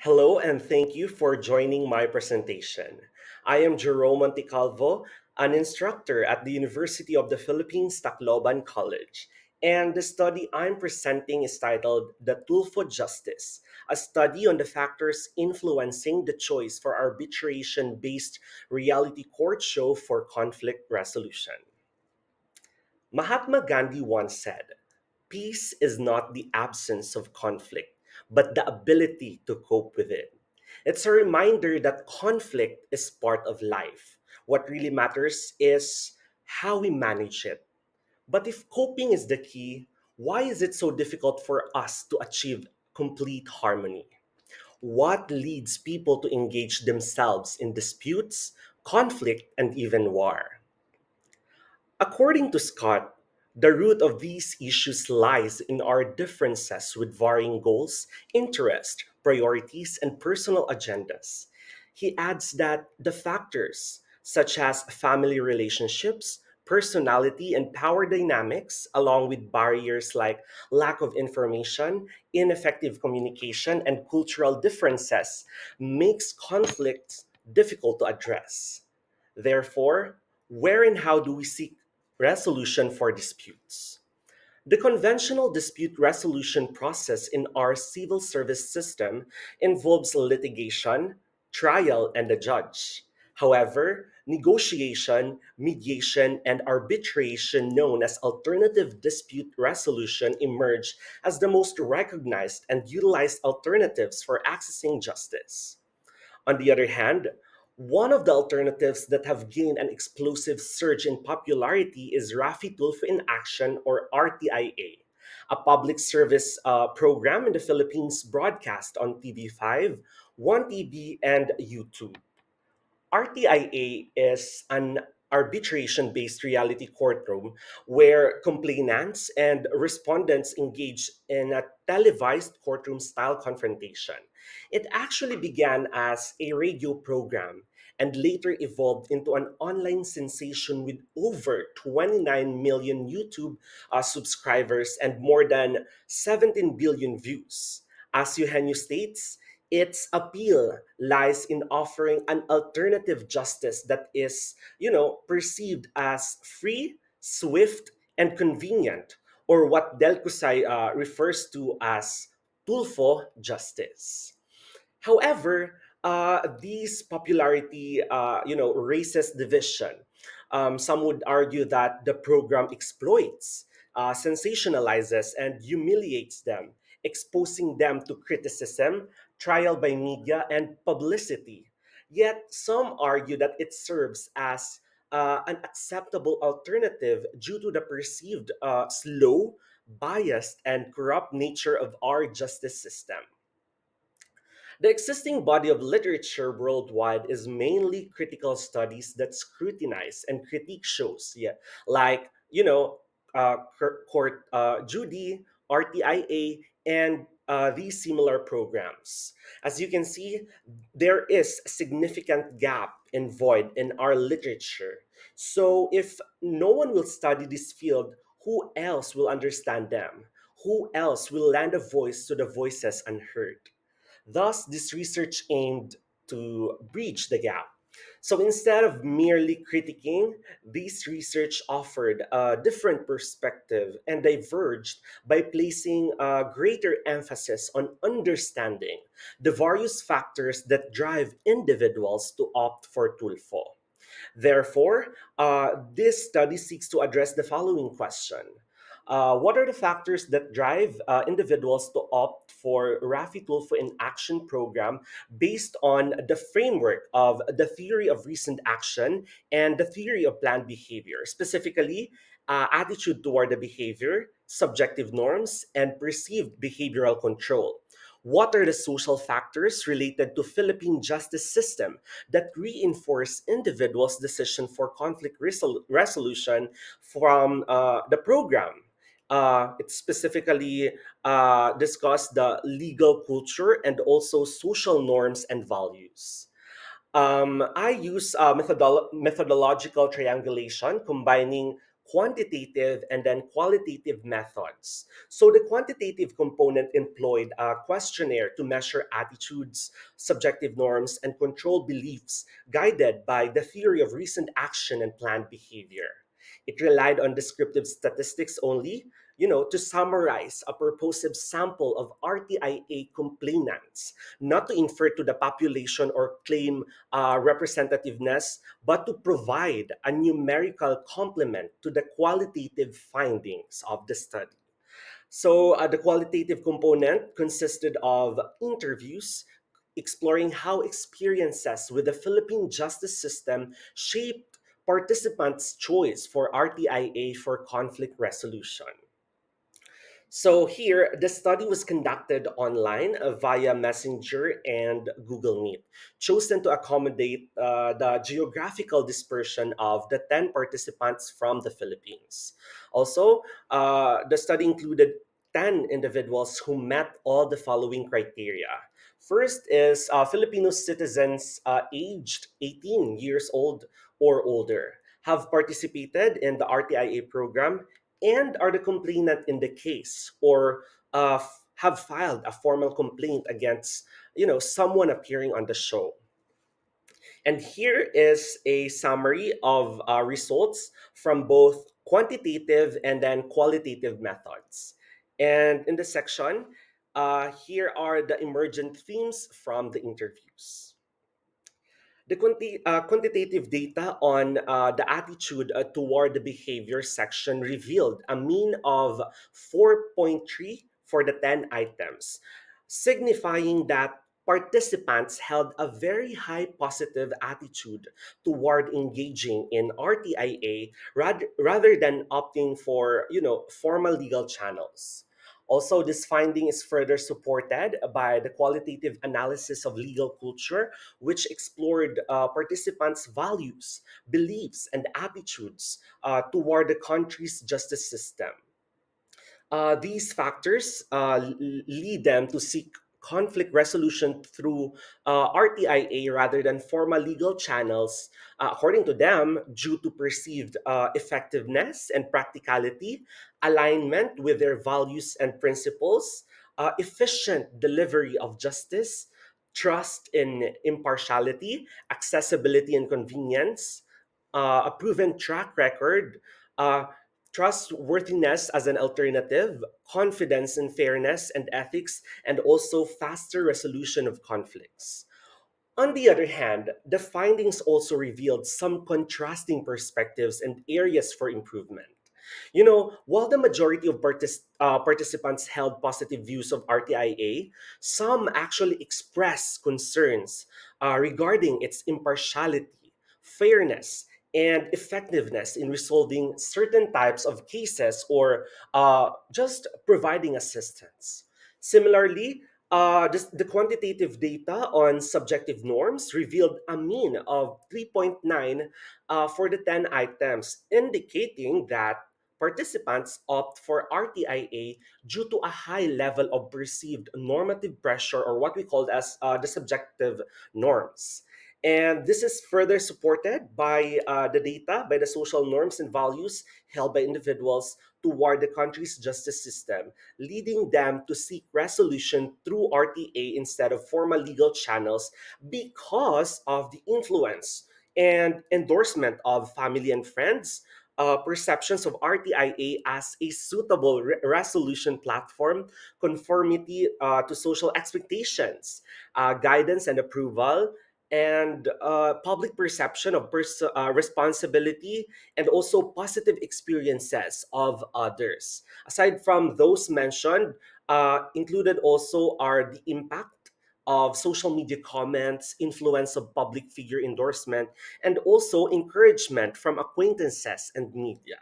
Hello and thank you for joining my presentation. I am Jerome Monticalvo, an instructor at the University of the Philippines Tacloban College. And the study I'm presenting is titled The Tulfo Justice, a study on the factors influencing the choice for arbitration based reality court show for conflict resolution. Mahatma Gandhi once said, "Peace is not the absence of conflict, but the ability to cope with it." It's a reminder that conflict is part of life. What really matters is how we manage it. But if coping is the key, why is it so difficult for us to achieve complete harmony? What leads people to engage themselves in disputes, conflict, and even war? According to Scott, the root of these issues lies in our differences with varying goals, interests, priorities, and personal agendas. He adds that the factors, such as family relationships, personality, and power dynamics, along with barriers like lack of information, ineffective communication, and cultural differences, makes conflicts difficult to address. Therefore, where and how do we seek resolution for disputes? The conventional dispute resolution process in our civil service system involves litigation, trial, and a judge. However, negotiation, mediation, and arbitration, known as alternative dispute resolution, emerge as the most recognized and utilized alternatives for accessing justice. On the other hand, one of the alternatives that have gained an explosive surge in popularity is Rafi Tulfo in Action, or RTIA, a public service program in the Philippines broadcast on TV5, One TV, and YouTube. RTIA is an arbitration based reality courtroom where complainants and respondents engage in a televised courtroom style confrontation. It actually began as a radio program and later evolved into an online sensation with over 29 million YouTube subscribers and more than 17 billion views. As Eugenio states, its appeal lies in offering an alternative justice that is, perceived as free, swift, and convenient, or what Delcusay refers to as Tulfo justice. However, these popularity, raises division. Some would argue that the program exploits, sensationalizes, and humiliates them, exposing them to criticism, trial by media, and publicity. Yet, some argue that it serves as an acceptable alternative due to the perceived slow, biased, and corrupt nature of our justice system. The existing body of literature worldwide is mainly critical studies that scrutinize and critique shows, yeah, like Court Judy, RTIA, and these similar programs. As you can see, there is a significant gap and void in our literature. So if no one will study this field, who else will understand them? Who else will lend a voice to the voices unheard? Thus, this research aimed to bridge the gap. So instead of merely critiquing, this research offered a different perspective and diverged by placing a greater emphasis on understanding the various factors that drive individuals to opt for Tulfo. Therefore, this study seeks to address the following question. What are the factors that drive individuals to opt for Rafi Tulfo in Action program based on the framework of the theory of recent action and the theory of planned behavior, specifically attitude toward the behavior, subjective norms, and perceived behavioral control? What are the social factors related to Philippine justice system that reinforce individuals' decision for conflict resolution from the program? It specifically discussed the legal culture and also social norms and values. I use methodological triangulation, combining quantitative and then qualitative methods. So the quantitative component employed a questionnaire to measure attitudes, subjective norms, and control beliefs guided by the theory of recent action and planned behavior. It relied on descriptive statistics only, to summarize a purposive sample of RTIA complainants, not to infer to the population or claim representativeness, but to provide a numerical complement to the qualitative findings of the study. So, the qualitative component consisted of interviews exploring how experiences with the Philippine justice system shaped participants' choice for RTIA for conflict resolution. So here, the study was conducted online via Messenger and Google Meet, chosen to accommodate the geographical dispersion of the 10 participants from the Philippines. Also, the study included 10 individuals who met all the following criteria. First is Filipino citizens aged 18 years old or older have participated in the RTIA program and are the complainant in the case or have filed a formal complaint against someone appearing on the show. And here is a summary of results from both quantitative and then qualitative methods. And in the section, here are the emergent themes from the interviews. The quantitative data on the attitude toward the behavior section revealed a mean of 4.3 for the 10 items, signifying that participants held a very high positive attitude toward engaging in RTIA rather than opting for, formal legal channels. Also, this finding is further supported by the qualitative analysis of legal culture, which explored participants' values, beliefs, and attitudes toward the country's justice system. These factors lead them to seek conflict resolution through RTIA rather than formal legal channels, according to them, due to perceived effectiveness and practicality, alignment with their values and principles, efficient delivery of justice, trust in impartiality, accessibility and convenience, a proven track record, uh, trustworthiness as an alternative, confidence in fairness and ethics, and also faster resolution of conflicts. On the other hand, the findings also revealed some contrasting perspectives and areas for improvement. While the majority of participants held positive views of RTIA, some actually expressed concerns regarding its impartiality, fairness, and effectiveness in resolving certain types of cases or just providing assistance. Similarly, the quantitative data on subjective norms revealed a mean of 3.9 for the 10 items, indicating that participants opt for RTIA due to a high level of perceived normative pressure, or what we call as the subjective norms. And this is further supported by the data, by the social norms and values held by individuals toward the country's justice system, leading them to seek resolution through RTA instead of formal legal channels because of the influence and endorsement of family and friends, perceptions of RTIA as a suitable resolution platform, conformity to social expectations, guidance and approval, and public perception of responsibility and also positive experiences of others. Aside from those mentioned, included also are the impact of social media comments, influence of public figure endorsement, and also encouragement from acquaintances and media.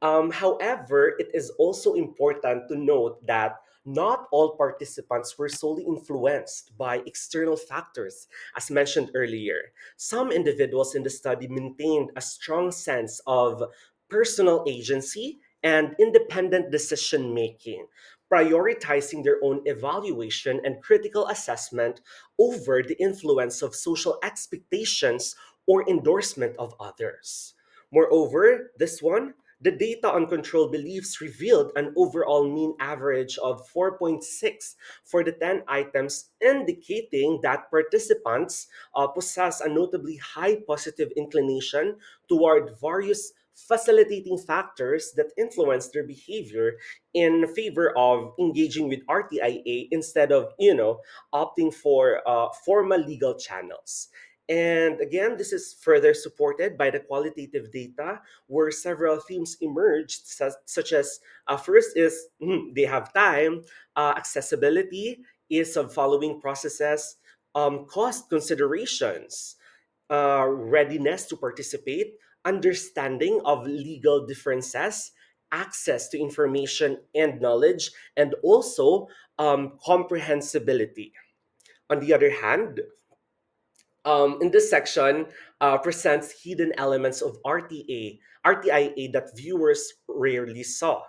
However, it is also important to note that not all participants were solely influenced by external factors, as mentioned earlier. Some individuals in the study maintained a strong sense of personal agency and independent decision making, prioritizing their own evaluation and critical assessment over the influence of social expectations or endorsement of others. Moreover, The data on control beliefs revealed an overall mean average of 4.6 for the 10 items, indicating that participants possess a notably high positive inclination toward various facilitating factors that influence their behavior in favor of engaging with RTIA instead of, opting for formal legal channels. And again, this is further supported by the qualitative data where several themes emerged, such as first is they have time, accessibility, ease of following processes, cost considerations, readiness to participate, understanding of legal differences, access to information and knowledge, and also comprehensibility. On the other hand, in this section presents hidden elements of RTIA that viewers rarely saw.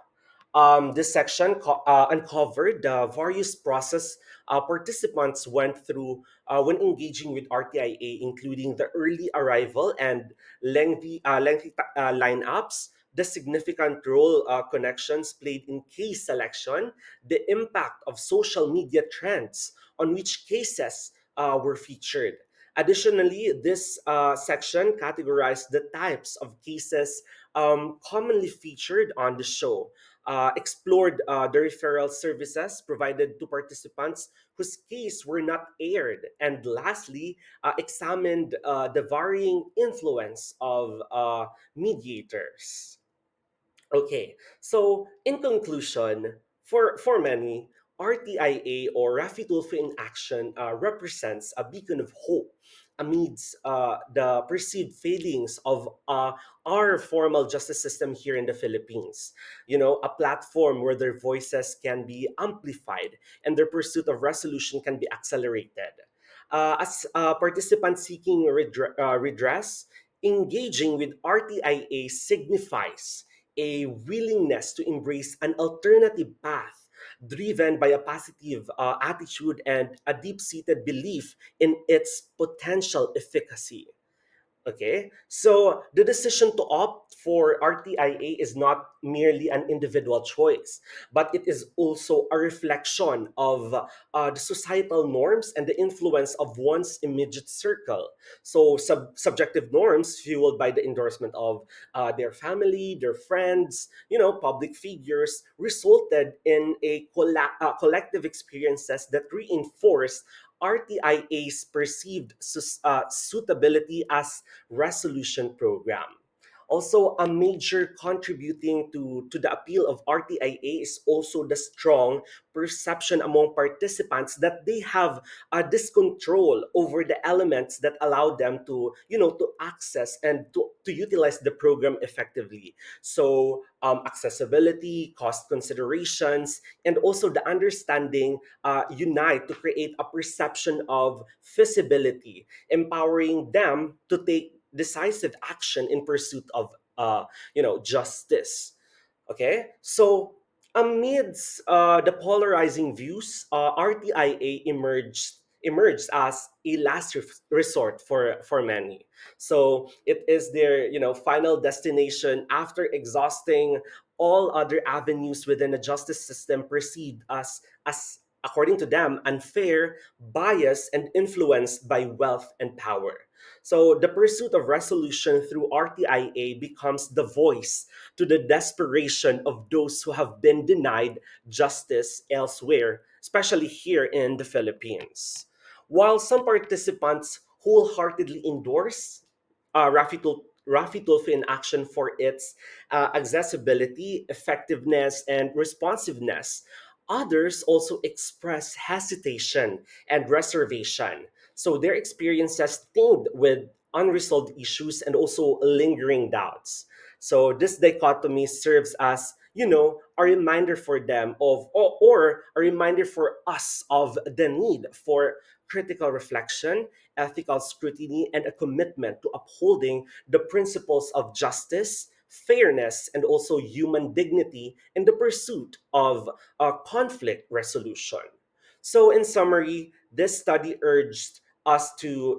This section uncovered the various process participants went through when engaging with RTIA, including the early arrival and lengthy lineups, the significant role connections played in case selection, the impact of social media trends on which cases were featured. Additionally, this section categorized the types of cases commonly featured on the show, explored the referral services provided to participants whose case were not aired, and lastly, examined the varying influence of mediators. Okay, so in conclusion, for many, RTIA or Rafi Tulfo in Action represents a beacon of hope amidst the perceived failings of our formal justice system here in the Philippines. A platform where their voices can be amplified and their pursuit of resolution can be accelerated. As participants seeking redress, engaging with RTIA signifies a willingness to embrace an alternative path driven by a positive attitude and a deep seated belief in its potential efficacy. Okay, so the decision to opt for RTIA is not merely an individual choice, but it is also a reflection of the societal norms and the influence of one's immediate circle. So, subjective norms fueled by the endorsement of their family, their friends, public figures, resulted in a collective experiences that reinforced RTIA's perceived suitability as resolution program. Also, a major contributing to the appeal of RTIA is also the strong perception among participants that they have this control over the elements that allow them to access and to utilize the program effectively. So, accessibility, cost considerations, and also the understanding unite to create a perception of feasibility, empowering them to take decisive action in pursuit of justice. Okay, so amidst the polarizing views, RTIA emerged as a last resort for many. So it is their final destination after exhausting all other avenues within the justice system perceived as according to them unfair, biased, and influenced by wealth and power. So the pursuit of resolution through RTIA becomes the voice to the desperation of those who have been denied justice elsewhere, especially here in the Philippines. While some participants wholeheartedly endorse Rafi Tulfo in action for its accessibility, effectiveness, and responsiveness, others also express hesitation and reservation. So their experiences tinged with unresolved issues and also lingering doubts. So this dichotomy serves as, a reminder for them or a reminder for us of the need for critical reflection, ethical scrutiny, and a commitment to upholding the principles of justice, fairness, and also human dignity in the pursuit of conflict resolution. So, in summary, this study urged us to,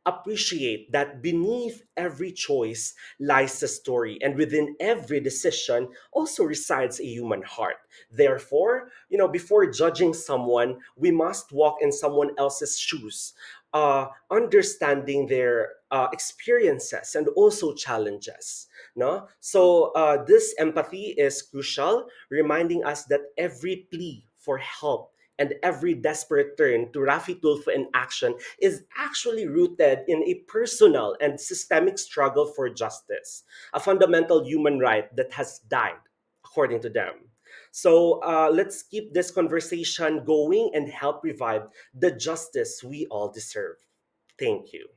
appreciate that beneath every choice lies a story, and within every decision also resides a human heart. Therefore, before judging someone, we must walk in someone else's shoes, understanding their experiences and also challenges. No, so this empathy is crucial, reminding us that every plea for help and every desperate turn to Rafi Tulfo in action is actually rooted in a personal and systemic struggle for justice, a fundamental human right that has died, according to them. So let's keep this conversation going and help revive the justice we all deserve. Thank you.